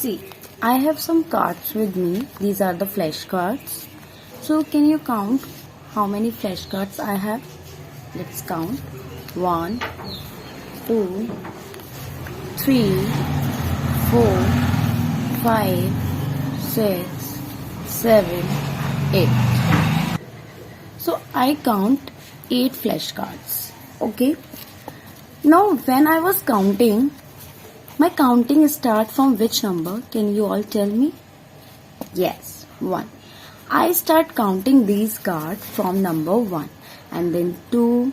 See, I have some cards with me. These are the flashcards. So can you count how many flashcards I have? Let's count. 1, 2, 3, 4, 5, 6, 7, 8. So I count 8 flashcards. Okay. Now when I was counting, my counting start from which number? Can you all tell me? Yes, 1. I start counting these cards from number 1 and then 2,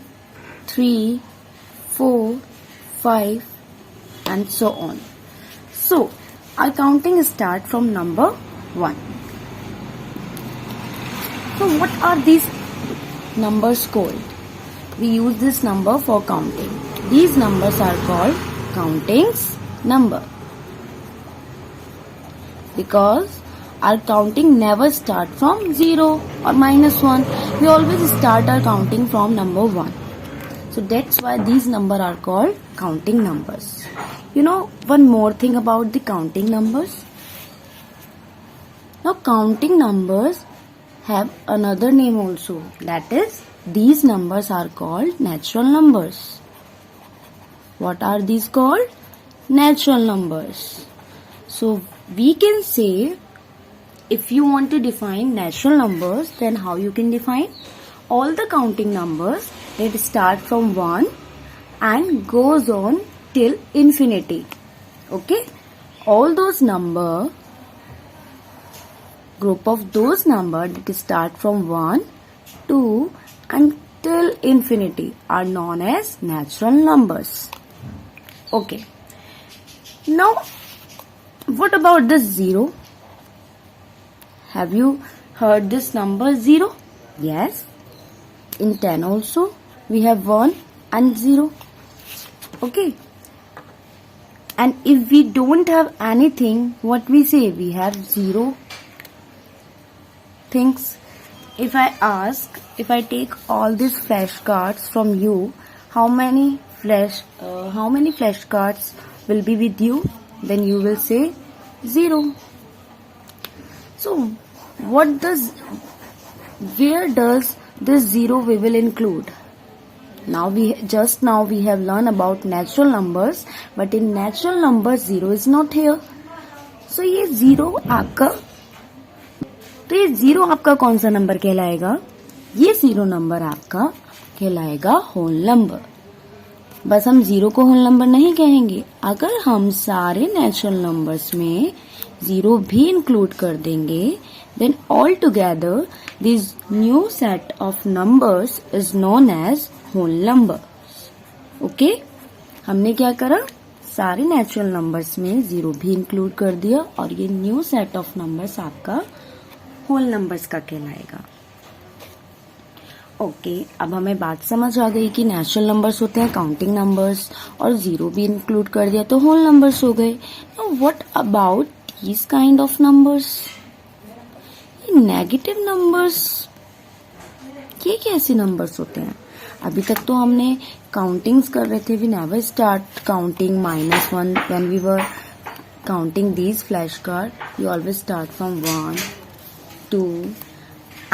3, 4, 5 and so on. So, our counting start from number 1. So, what are these numbers called? We use this number for counting. These numbers are called countings number because our counting never start from 0 or -1. We always start our counting from number 1. So that's why these numbers are called counting numbers. You know one more thing about the counting numbers? Now counting numbers have another name also. That is, these numbers are called natural numbers. What are these called? Natural numbers. So we can say, if you want to define natural numbers, then how you can define? All the counting numbers that start from 1 and goes on till infinity. Okay? All those number, group of those number that start from 1, 2 and till infinity are known as natural numbers. Okay. Now, what about the 0? Have you heard this number 0? Yes. In 10 also, we have 1 and 0. Okay. And if we don't have anything, what we say? We have 0 things. If I take all these flashcards from you, how many flashcards will be with you? Then you will say 0. So where does this 0 we will include? Now we have learned about natural numbers, but in natural numbers 0 is not here. So ये 0 आपका कौन सा number कहलाएगा? ये 0 number आपका कहलाएगा whole number. बस हम 0 को होल नंबर नहीं कहेंगे. अगर हम सारे नेचुरल नंबर्स में 0 भी इंक्लूड कर देंगे, then altogether this new set of numbers is known as whole numbers. Okay? हमने क्या करा? सारे नेचुरल नंबर्स में 0 भी इंक्लूड कर दिया और ये न्यू सेट ऑफ नंबर्स आपका होल नंबर्स का कहलाएगा. ओके, अब हमें बात समझ आ गई कि नेचुरल नंबर्स होते हैं काउंटिंग नंबर्स और 0 भी इंक्लूड कर दिया तो होल नंबर्स हो गए. Now what about these kind of numbers? Negative numbers, ये कैसे नंबर्स होते हैं? अभी तक तो हमने काउंटिंग्स कर रहे थे. We never start counting -1 when we were counting these flash card. We always start from 1, 2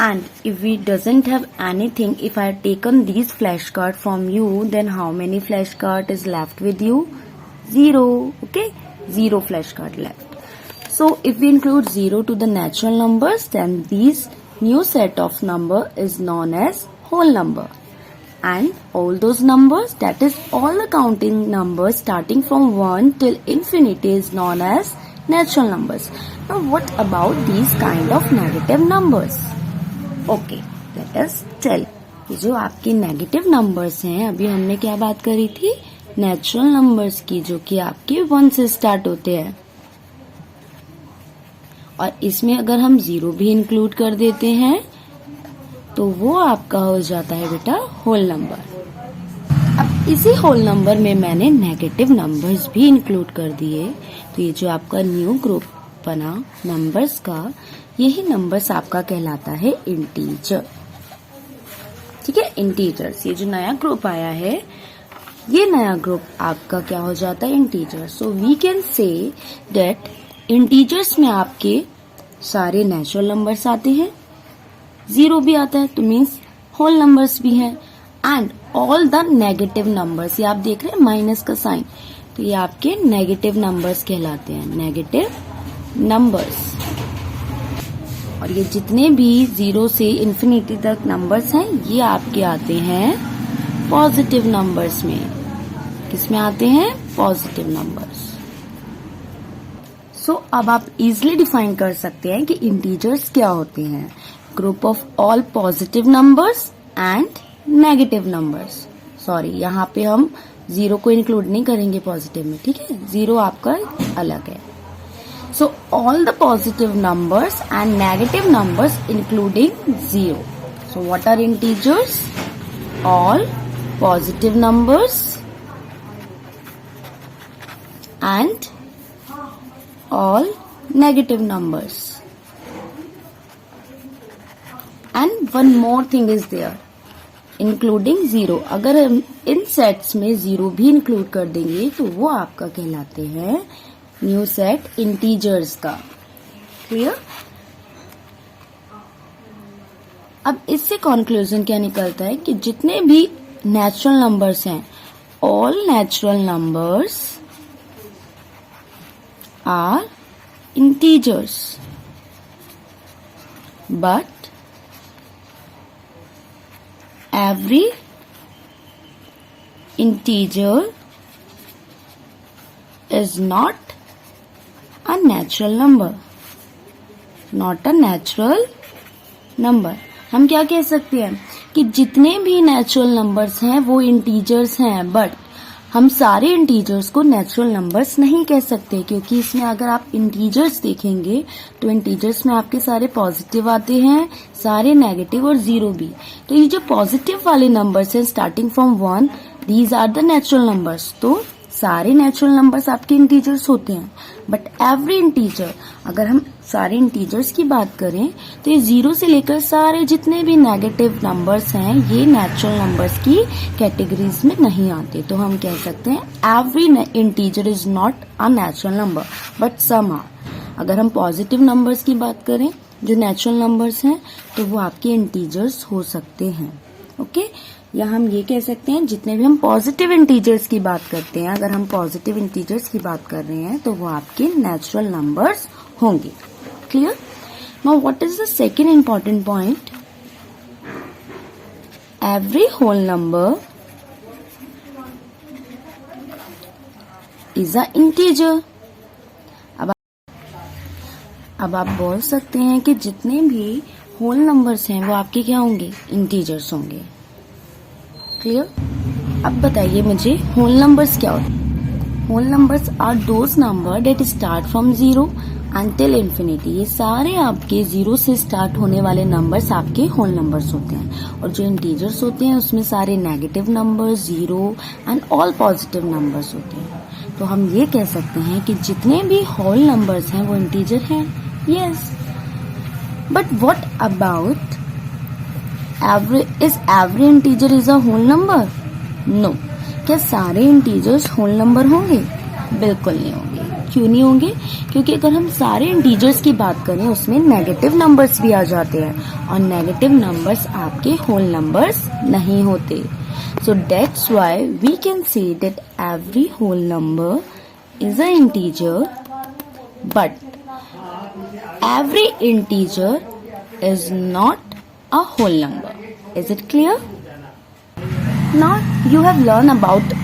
and if we doesn't have anything, if I had taken these flashcard from you, then how many flashcard is left with you? 0. Okay, 0 flashcard left. So if we include 0 to the natural numbers, then these new set of number is known as whole number. And all those numbers, that is all the counting numbers starting from 1 till infinity, is known as natural numbers. Now what about these kind of negative numbers? Okay, let us tell. ये जो आपके negative numbers हैं, अभी हमने क्या बात करी थी? नेचुरल नंबर्स की, जो कि आपके 1 से स्टार्ट होते हैं. और इसमें अगर हम 0 भी इंक्लूड कर देते हैं तो वो आपका हो जाता है बेटा होल नंबर. अब इसी होल नंबर में मैंने नेगेटिव नंबर्स भी इंक्लूड कर दिए. तो ये जो आपका न्यू ग्रुप बना नंबर्स का, यही नंबर्स आपका कहलाता है इंटीजर. ठीक है, इंटीजर्स. ये जो नया ग्रुप आया है, ये नया ग्रुप आपका क्या हो जाता है? Integer. So we can say that integers में आपके सारे नेचुरल नंबर्स आते हैं, जीरो भी आता है तो मीन्स होल नंबर्स भी हैं, and all the negative numbers, ये आप देख रहे हैं माइनस का साइन, तो ये आपके नेगेटिव नंबर्स कहलाते हैं, नेगेटिव नंबर्स। और ये जितने भी जीरो से इन्फिनिटी तक नंबर्स हैं ये आपके आते हैं पॉजिटिव नंबर्स में। किसमें आते हैं? Positive numbers. सो अब आप इजिली डिफाइन कर सकते हैं कि इंटीजर्स क्या होते हैं, group of all positive numbers and negative numbers. Sorry, यहाँ पे हम जीरो को इंक्लूड नहीं करेंगे पॉजिटिव में, ठीक है, जीरो आपका अलग है। So all the positive numbers and negative numbers including zero. So what are integers? All positive numbers and all negative numbers. And one more thing is there, including zero. अगर हम इन sets में zero भी include कर देंगे तो वो आपका कहलाते हैं न्यू सेट इंटीजर्स का। क्लियर? अब इससे कंक्लूजन क्या निकलता है कि जितने भी नेचुरल नंबर्स हैं, all natural numbers are integers, but every integer is not a natural number, not a natural number। हम क्या कह सकते हैं कि जितने भी नेचुरल नंबर्स हैं वो इंटीजर्स हैं, बट हम सारे इंटीजर्स को नेचुरल नंबर्स नहीं कह सकते, क्योंकि इसमें अगर आप इंटीजर्स देखेंगे तो इंटीजर्स में आपके सारे पॉजिटिव आते हैं, सारे नेगेटिव और जीरो भी। तो ये जो पॉजिटिव वाले नंबर्स हैं starting from 1, these are the natural numbers. तो सारे नेचुरल नंबर्स आपके इंटीजर्स होते हैं, बट एवरी इंटीजर, अगर हम सारे इंटीजर्स की बात करें तो ये जीरो से लेकर सारे जितने भी नेगेटिव नंबर्स हैं ये नेचुरल नंबर्स की कैटेगरीज में नहीं आते। तो हम कह सकते हैं every integer is not a natural number but some are. अगर हम पॉजिटिव नंबर्स की बात करें जो नेचुरल नंबर्स हैं तो वो आपके इंटीजर्स हो सकते हैं। ओके, या हम ये कह सकते हैं जितने भी हम पॉजिटिव इंटीजर्स की बात करते हैं, अगर हम पॉजिटिव इंटीजर्स की बात कर रहे हैं तो वो आपके नेचुरल नंबर्स होंगे। Clear? Now what is the second important point? Every whole number is a integer. अब आप बोल सकते हैं कि जितने भी होल नंबर्स हैं वो आपके क्या होंगे? इंटीजर्स होंगे। क्लियर? अब बताइए मुझे होल नंबर्स क्या होते हैं? Whole numbers are those number that start from zero until infinity. ये सारे आपके जीरो से स्टार्ट होने वाले नंबर्स आपके होल नंबर्स होते हैं, और जो इंटीजर्स होते हैं उसमें सारे negative numbers, zero and all positive numbers होते हैं। तो हम ये कह सकते हैं कि जितने भी होल नंबर्स हैं वो इंटीजर हैं। Yes, but what about is every integer is a whole number? No। क्या सारे इंटीजर्स होल नंबर होंगे? बिल्कुल नहीं होंगे। क्यों नहीं होंगे? क्योंकि अगर हम सारे इंटीजर्स की बात करें उसमें नेगेटिव नंबर्स भी आ जाते हैं, और नेगेटिव नंबर्स आपके होल नंबर्स नहीं होते। So that's why we can say that every whole number is a integer, but every integer is not a whole number. Is it clear? Now you have learned about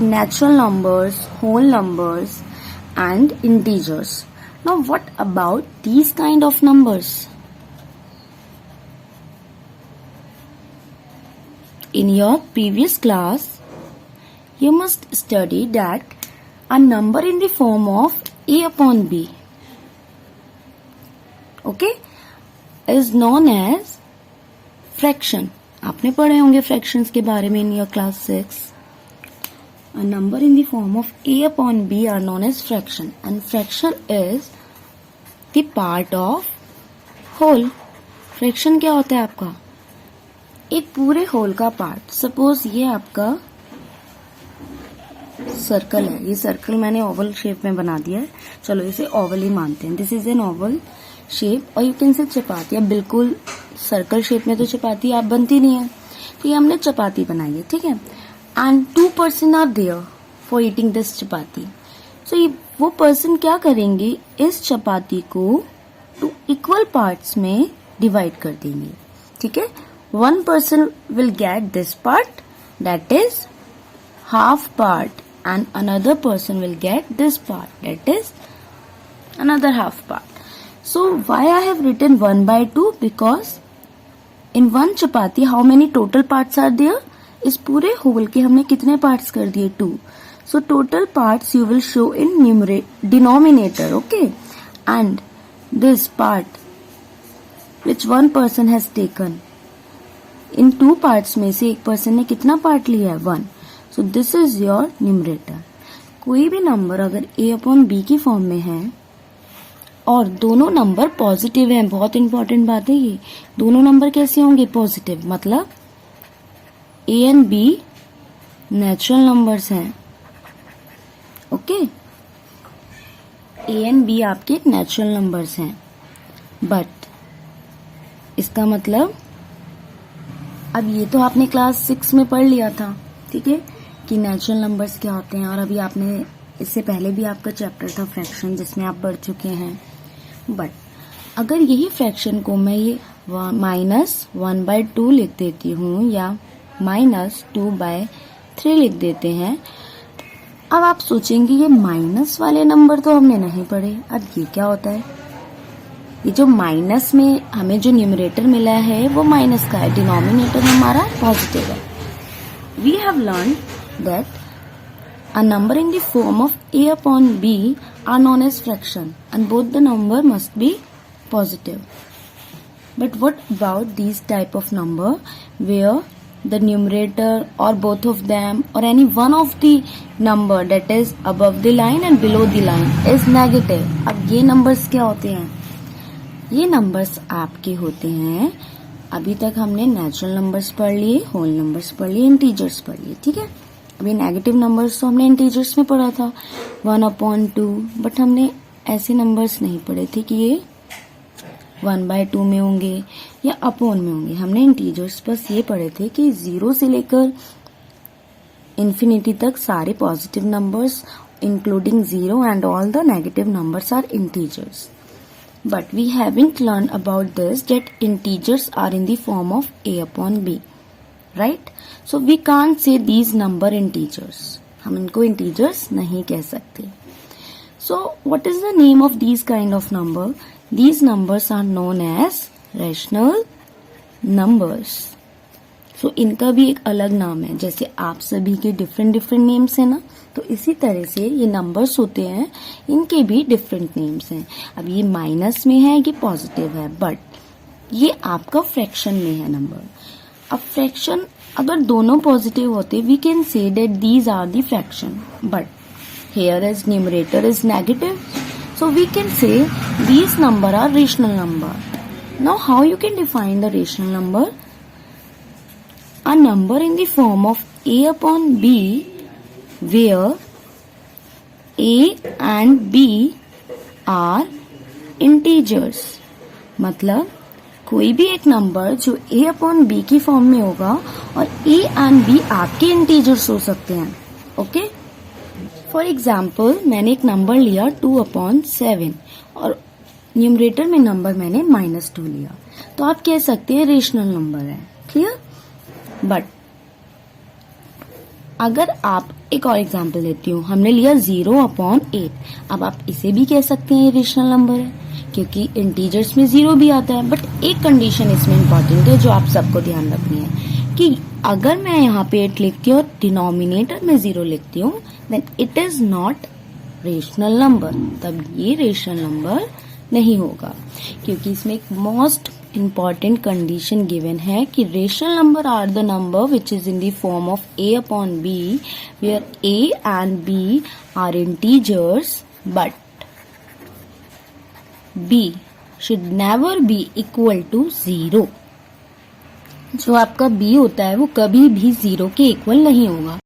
natural numbers, whole numbers and integers. Now what about these kind of numbers? In your previous class you must study that a number in the form of a upon b, okay, is known as fraction. आपने पढ़े होंगे fractions के बारे में in your class 6। A number in the form of a upon b are known as fraction, and fraction is the part of whole। Fraction क्या होता है आपका? एक पूरे होल का पार्ट। सपोज ये आपका सर्कल है, ये सर्कल मैंने ओवल शेप में बना दिया है, चलो इसे ओवल ही मानते हैं। This is an Oval shape और यू कैन से चपाती। अब बिल्कुल सर्कल शेप में तो चपाती आप बनती नहीं है, तो ये हमने चपाती बनाई है, ठीक है। And 2 person are there for eating this chapati. So ये वो पर्सन क्या करेंगे, इस चपाती को 2 इक्वल पार्ट्स में डिवाइड कर देंगे, ठीक है। 1 person will get this part, that is half part, and another person will get this part, that is another half part. So why I have written 1/2? Because in one chapati how many total parts are there? इस पूरे whole के हमने कितने parts कर दिए? 2. So total parts you will show in denominator, okay? And this part which one person has taken, in 2 parts में से एक पर्सन ने कितना पार्ट लिया है? 1. So this is your numerator. कोई भी नंबर अगर a/b की फॉर्म में है और दोनों नंबर पॉजिटिव हैं, बहुत इंपॉर्टेंट बात है ये, दोनों नंबर कैसे होंगे? पॉजिटिव, मतलब a and b natural numbers हैं, ओके। a एंड b आपके नेचुरल नंबर्स हैं, बट इसका मतलब अब ये तो आपने क्लास 6 में पढ़ लिया था, ठीक है, कि नेचुरल नंबर्स क्या होते हैं, और अभी आपने इससे पहले भी आपका चैप्टर था फ्रैक्शन जिसमें आप पढ़ चुके हैं। बट अगर यही फ्रैक्शन को मैं ये -1/2 लिख देती हूँ या -2/3 लिख देते हैं, अब आप सोचेंगे ये माइनस वाले नंबर तो हमने नहीं पढ़े, अब ये क्या होता है? ये जो माइनस में हमें जो न्यूमरेटर मिला है वो माइनस का है, डिनोमिनेटर हमारा पॉजिटिव है। We have learn that a number in the form of a/b are known as fraction and both the number must be positive. But what about this type of number where the numerator or both of them or any one of the number that is above the line and below the line is negative? अब ये numbers क्या होते हैं? ये numbers आपके होते हैं, अभी तक हमने नेचुरल नंबर्स पढ़ लिए, होल नंबर्स पढ़ लिए, इंटीजर्स पढ़ लिए, ठीक है। अभी नेगेटिव नंबर्स तो हमने इंटीजर्स में पढ़ा था 1/2, बट हमने ऐसे नंबर्स नहीं पढ़े थे कि ये 1/2 में होंगे या अपॉन में होंगे। हमने इंटीजर्स बस ये पढ़े थे कि 0 से लेकर इन्फिनिटी तक सारे positive numbers including 0 and all the negative numbers are integers. But we haven't learned about this that integers are in the form of a/b, right? So we can't say these number integers. हम इनको integers नहीं कह सकते। So what is the name of these kind of number? These numbers are known as rational numbers. So इनका भी एक अलग नाम है, जैसे आप सभी के डिफरेंट नेम्स है ना, तो इसी तरह से ये नंबर्स होते हैं, इनके भी डिफरेंट नेम्स हैं। अब ये माइनस में है, ये पॉजिटिव है, बट ये आपका फ्रैक्शन में है नंबर। अब फ्रैक्शन अगर दोनों पॉजिटिव होते, we can say that these are the fraction, but here is numerator is negative, so we can say these number are rational number. Now how you can define the rational number? A number in the form of a/b where a and b are integers, मतलब कोई भी एक number जो a/b की form में होगा और a and b आपके इंटीजर्स हो सकते हैं, ओके। फॉर एग्जाम्पल मैंने एक नंबर लिया 2/7 और न्यूमरेटर में नंबर मैंने -2 लिया, तो आप कह सकते हैं रेशनल नंबर है, क्लियर। बट अगर आप एक और एग्जाम्पल देती हूँ, हमने लिया 0/8, अब आप इसे भी कह सकते हैं ये रेशनल नंबर है, क्योंकि इंटीजर्स में 0 भी आता है। बट एक कंडीशन इसमें इम्पोर्टेंट है जो आप सबको ध्यान रखनी है कि अगर मैं यहाँ पे 8 लिखती हूँ और डिनोमिनेटर में 0 लिखती हूँ, then it is not rational number, तब ये रेशनल नंबर नहीं होगा, क्योंकि इसमें एक मोस्ट important condition given है कि rational number are the number which is in the form of a/b where a and b are integers but b should never be equal to 0। जो आपका b होता है वो कभी भी 0 के इक्वल नहीं होगा।